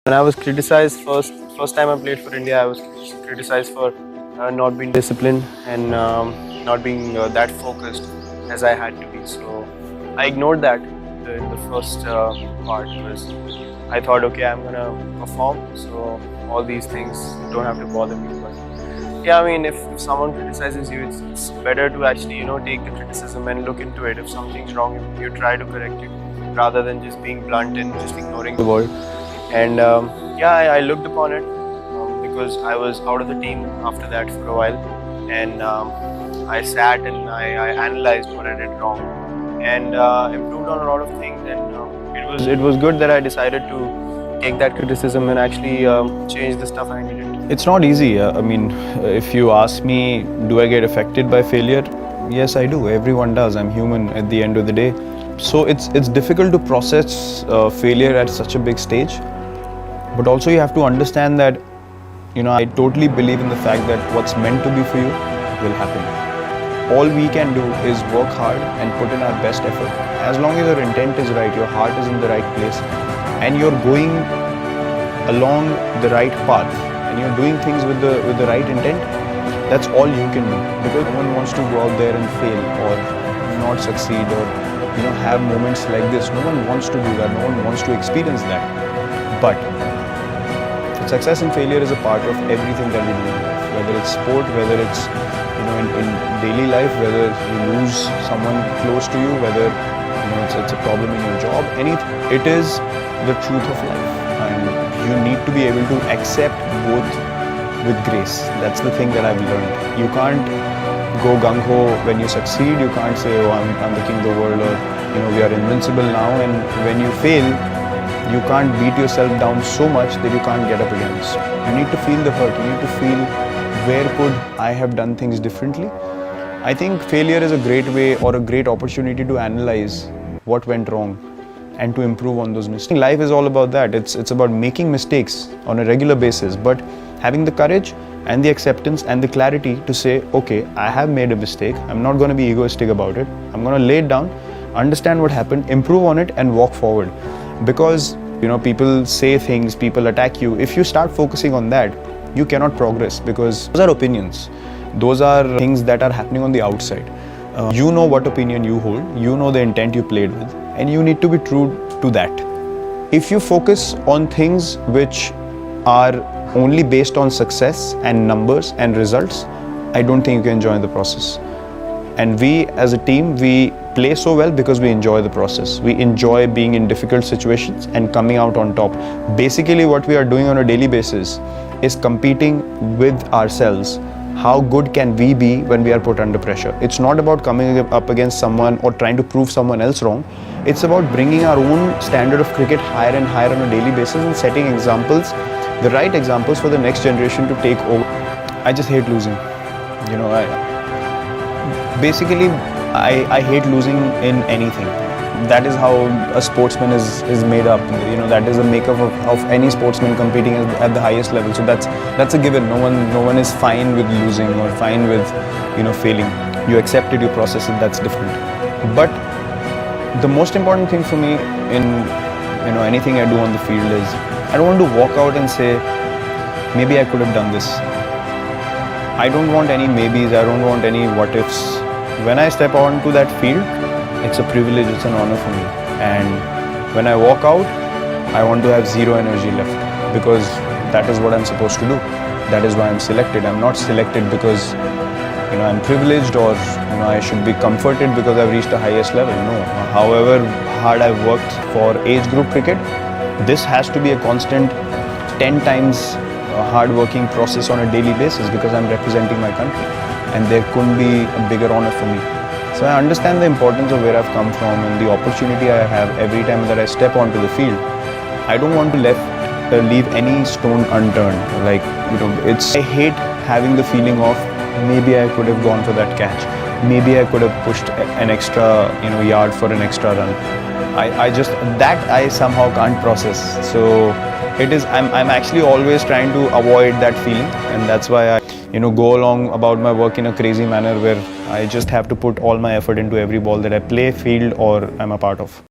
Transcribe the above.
When I was criticized first time I played for India, I was criticized for not being disciplined and not being that focused as I had to be. So I ignored that in the first part because I thought, okay, I'm gonna perform, so all these things don't have to bother me. But yeah, I mean, if someone criticizes you, it's better to actually take the criticism and look into it. If something's wrong, you try to correct it rather than just being blunt and just ignoring the world. And yeah, I looked upon it because I was out of the team after that for a while, and I sat and I analyzed what I did wrong and improved on a lot of things. And it was good that I decided to take that criticism and actually change the stuff I needed. It's not easy. I mean, if you ask me, do I get affected by failure? Yes, I do. Everyone does. I'm human at the end of the day. So it's difficult to process failure at such a big stage. But also you have to understand that, I totally believe in the fact that what's meant to be for you will happen. All we can do is work hard and put in our best effort. As long as your intent is right, your heart is in the right place, and you're going along the right path, and you're doing things with the right intent, that's all you can do. Because no one wants to go out there and fail or not succeed or have moments like this. No one wants to do that. No one wants to experience that. But success and failure is a part of everything that we do in life, whether it's sport, whether it's in daily life, whether you lose someone close to you, whether it's a problem in your job, anything. It is the truth of life, and you need to be able to accept both with grace. That's the thing that I've learned. You can't go gung-ho when you succeed. You can't say, oh, I'm the king of the world, or we are invincible now. And when you fail, you can't beat yourself down so much that you can't get up again. So you need to feel the hurt. You need to feel, where could I have done things differently? I think failure is a great way or a great opportunity to analyze what went wrong and to improve on those mistakes. Life is all about that. It's about making mistakes on a regular basis, but having the courage and the acceptance and the clarity to say, okay, I have made a mistake. I'm not going to be egoistic about it. I'm going to lay it down, understand what happened, improve on it, and walk forward. Because people say things, people attack you. If you start focusing on that, you cannot progress, because those are opinions. Those are things that are happening on the outside. You know what opinion you hold, you know the intent you played with, and you need to be true to that. If you focus on things which are only based on success and numbers and results, I don't think you can enjoy the process. And we as a team, we play so well because we enjoy the process. We enjoy being in difficult situations and coming out on top. Basically, what we are doing on a daily basis is competing with ourselves. How good can we be when we are put under pressure? It's not about coming up against someone or trying to prove someone else wrong. It's about bringing our own standard of cricket higher and higher on a daily basis and setting examples, the right examples for the next generation to take over. I just hate losing. Basically, I hate losing in anything. That is how a sportsman is made up. That is the makeup of any sportsman competing at the highest level. So that's a given. No one is fine with losing or fine with failing. You accept it, you process it. That's different. But the most important thing for me in anything I do on the field is, I don't want to walk out and say, maybe I could have done this. I don't want any maybes. I don't want any what ifs. When I step onto that field, it's a privilege, it's an honor for me. And when I walk out, I want to have zero energy left, because that is what I'm supposed to do. That is why I'm selected. I'm not selected because I'm privileged or I should be comforted because I've reached the highest level. No. However hard I've worked for age group cricket, this has to be a constant 10 times hard-working process on a daily basis, because I'm representing my country, and there couldn't be a bigger honor for me. So I understand the importance of where I've come from and the opportunity I have every time that I step onto the field. I don't want to leave any stone unturned. I hate having the feeling of, maybe I could have gone for that catch. Maybe I could have pushed an extra yard for an extra run. I somehow can't process. So I'm actually always trying to avoid that feeling, and that's why I go along about my work in a crazy manner where I just have to put all my effort into every ball that I play, field, or I'm a part of.